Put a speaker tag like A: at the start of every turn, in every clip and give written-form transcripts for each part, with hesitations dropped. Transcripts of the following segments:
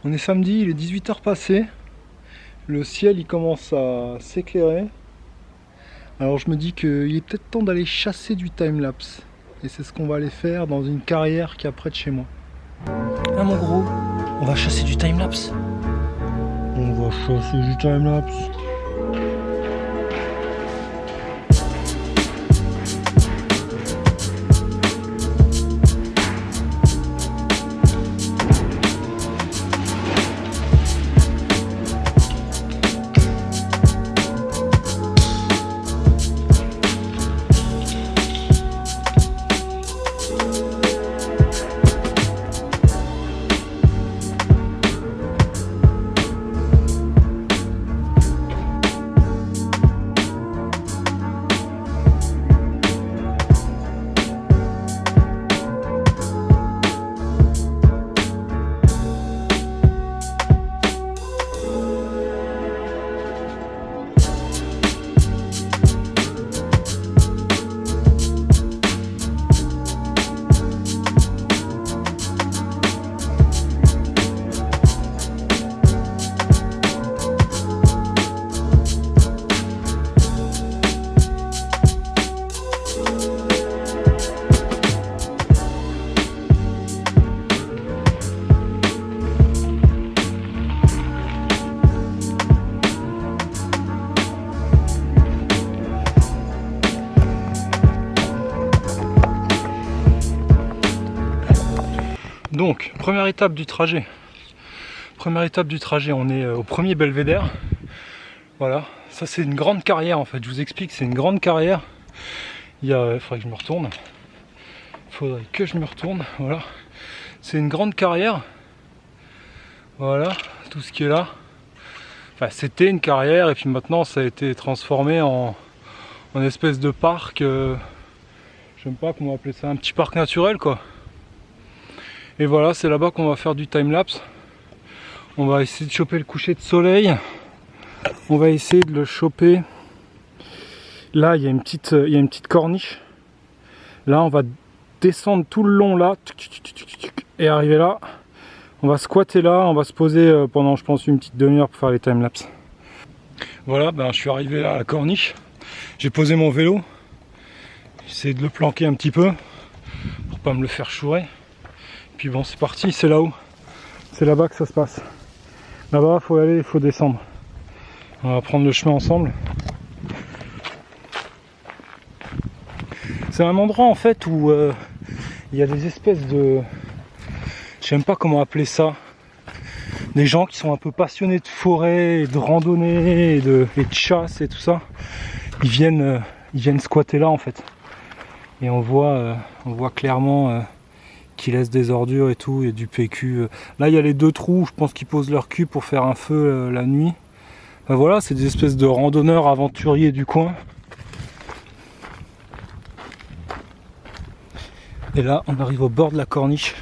A: On est samedi, il est 18h passé. Le ciel il commence à s'éclairer. Alors je me dis qu'il est peut-être temps d'aller chasser du timelapse. Et c'est ce qu'on va aller faire dans une carrière qui est près de chez moi.
B: Ah mon gros, on va chasser du timelapse.
A: On va chasser du timelapse. Donc, première étape du trajet. On est au premier belvédère. Voilà, ça c'est une grande carrière en fait. Je vous explique, c'est une grande carrière. Il faudrait que je me retourne. Voilà, c'est une grande carrière. Voilà, tout ce qui est là. Enfin, c'était une carrière et puis maintenant ça a été transformé en espèce de parc. Je sais pas comment appeler ça, un petit parc naturel quoi. Et voilà, c'est là-bas qu'on va faire du timelapse. On va essayer de choper le coucher de soleil. On va essayer de le choper. Là, il y a une petite corniche. Là, on va descendre tout le long là. Et arriver là. On va squatter là. On va se poser pendant, je pense, une petite demi-heure pour faire les timelapse. Voilà, je suis arrivé là à la corniche. J'ai posé mon vélo. J'essaie de le planquer un petit peu pour pas me le faire chourer. Puis bon, c'est parti, c'est là-haut. C'est là-bas que ça se passe. Là-bas, il faut y aller, il faut descendre. On va prendre le chemin ensemble. C'est un endroit en fait où il y a des espèces de... Je sais même pas comment appeler ça. Des gens qui sont un peu passionnés de forêt, et de randonnée, et de chasse et tout ça. Ils viennent squatter là en fait. Et on voit clairement... qui laissent des ordures et tout, et du PQ. Là il y a les deux trous, je pense qu'ils posent leur cul pour faire un feu la nuit. Ben voilà, c'est des espèces de randonneurs aventuriers du coin. Et là on arrive au bord de la corniche.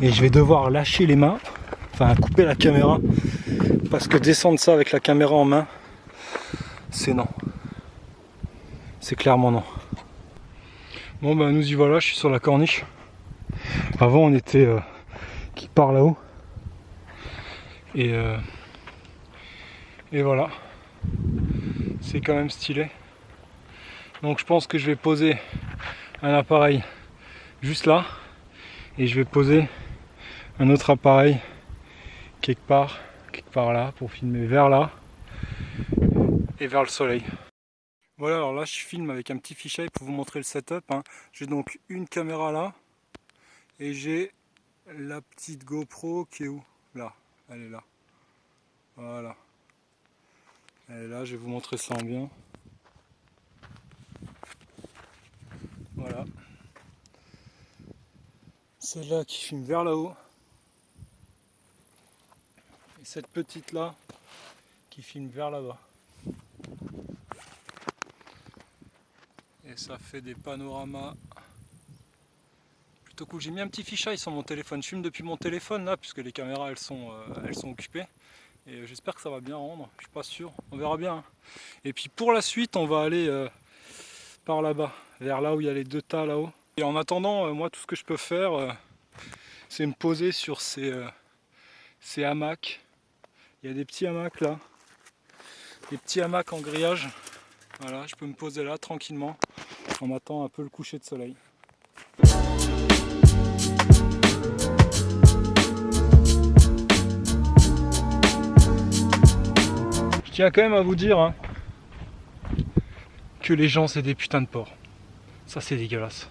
A: Et je vais devoir lâcher les mains, enfin couper la caméra, parce que descendre ça avec la caméra en main, c'est non. C'est clairement non. Bon nous y voilà, je suis sur la corniche. Avant on était qui part là-haut. Et voilà. C'est quand même stylé. Donc je pense que je vais poser un appareil juste là. Et je vais poser un autre appareil quelque part là pour filmer vers là et vers le soleil. Voilà, alors là je filme avec un petit fisheye pour vous montrer le setup. J'ai donc une caméra là et j'ai la petite GoPro qui est où? Là, elle est là. Voilà. Elle est là, je vais vous montrer ça en bien. Voilà. Celle-là qui filme vers là-haut. Et cette petite là qui filme vers là-bas. Et ça fait des panoramas plutôt cool. J'ai mis un petit fisheye sur mon téléphone. Je filme depuis mon téléphone là, puisque les caméras elles sont occupées. Et j'espère que ça va bien rendre. Je suis pas sûr. On verra bien. Et puis pour la suite, on va aller par là-bas, vers là où il y a les deux tas là-haut. Et en attendant, moi tout ce que je peux faire, c'est me poser sur ces hamacs. Il y a des petits hamacs là, des petits hamacs en grillage. Voilà, je peux me poser là tranquillement en attendant un peu le coucher de soleil. Je tiens quand même à vous dire hein, que les gens c'est des putains de porcs. Ça c'est dégueulasse.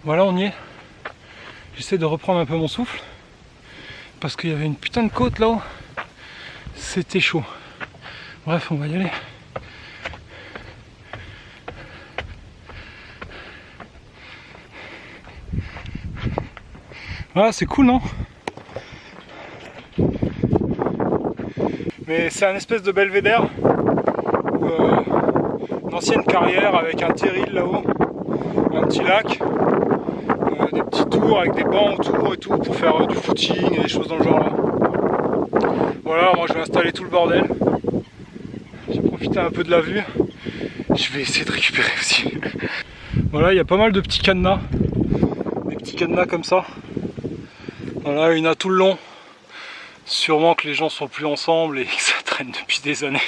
A: Voilà, on y est. J'essaie de reprendre un peu mon souffle parce qu'il y avait une putain de côte là-haut. C'était chaud. Bref, on va y aller. Ah, c'est cool, non? Mais c'est un espèce de belvédère. Une ancienne carrière avec un terril là-haut, un petit lac. Des petits tours avec des bancs autour et tout pour faire du footing et des choses dans le genre là. Voilà, moi je vais installer tout le bordel. J'ai profité un peu de la vue. Je vais essayer de récupérer aussi. Voilà, il y a pas mal de petits cadenas. Des petits cadenas comme ça. Voilà, il y en a tout le long. Sûrement que les gens sont plus ensemble et que ça traîne depuis des années.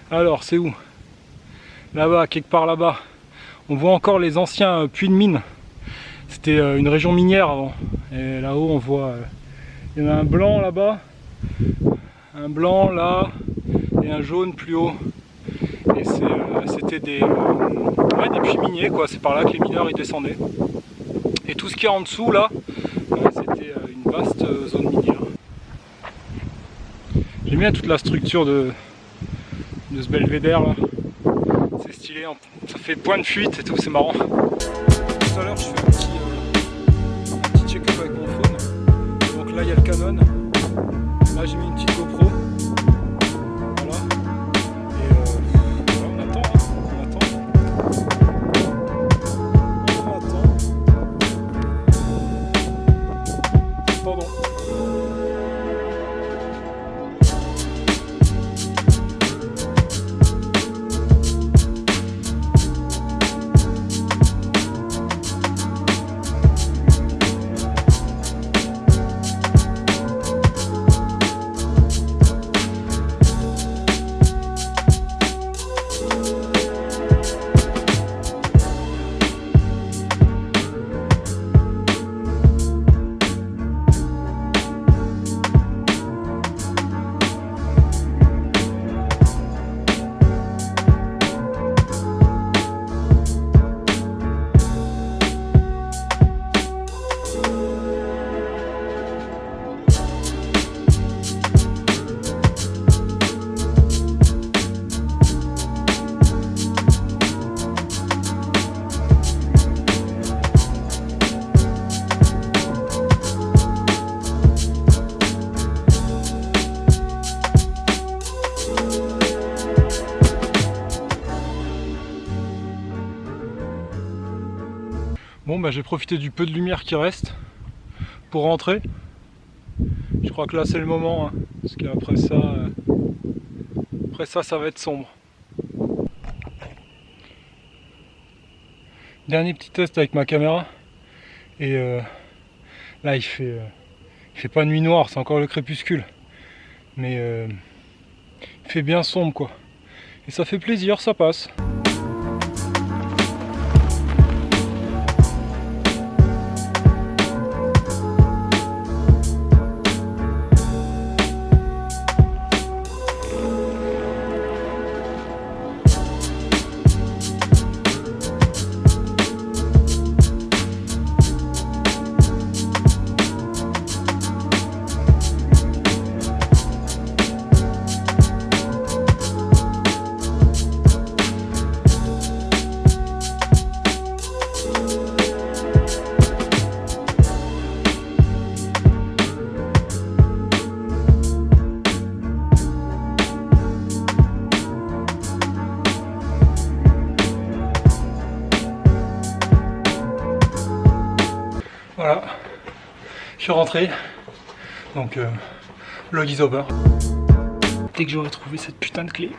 A: Alors, c'est où? Là-bas, quelque part là-bas. On voit encore les anciens puits de mine. C'était une région minière avant. Et là-haut, on voit... il y en a un blanc là-bas. Un blanc là. Et un jaune plus haut. Et c'était des puits miniers, quoi. C'est par là que les mineurs y descendaient. Et tout ce qui est en dessous, là, c'était une vaste zone minière. J'aime bien toute la structure de ce belvédère, là. C'est stylé, ça fait point de fuite et tout, c'est marrant. Tout à l'heure je fais un petit check-up avec mon phone. Donc là il y a le Canon. Là j'ai mis une petite GoPro. Voilà. Et voilà, on attend, on attend. Pardon. Bon bah j'ai profité du peu de lumière qui reste pour rentrer. Je crois que là c'est le moment, hein, parce qu'après ça va être sombre. Dernier petit test avec ma caméra. Et là il fait pas nuit noire, c'est encore le crépuscule. Mais il fait bien sombre quoi. Et ça fait plaisir, ça passe. Voilà, je suis rentré, donc vlog is over. Dès que j'aurai trouvé cette putain de clé,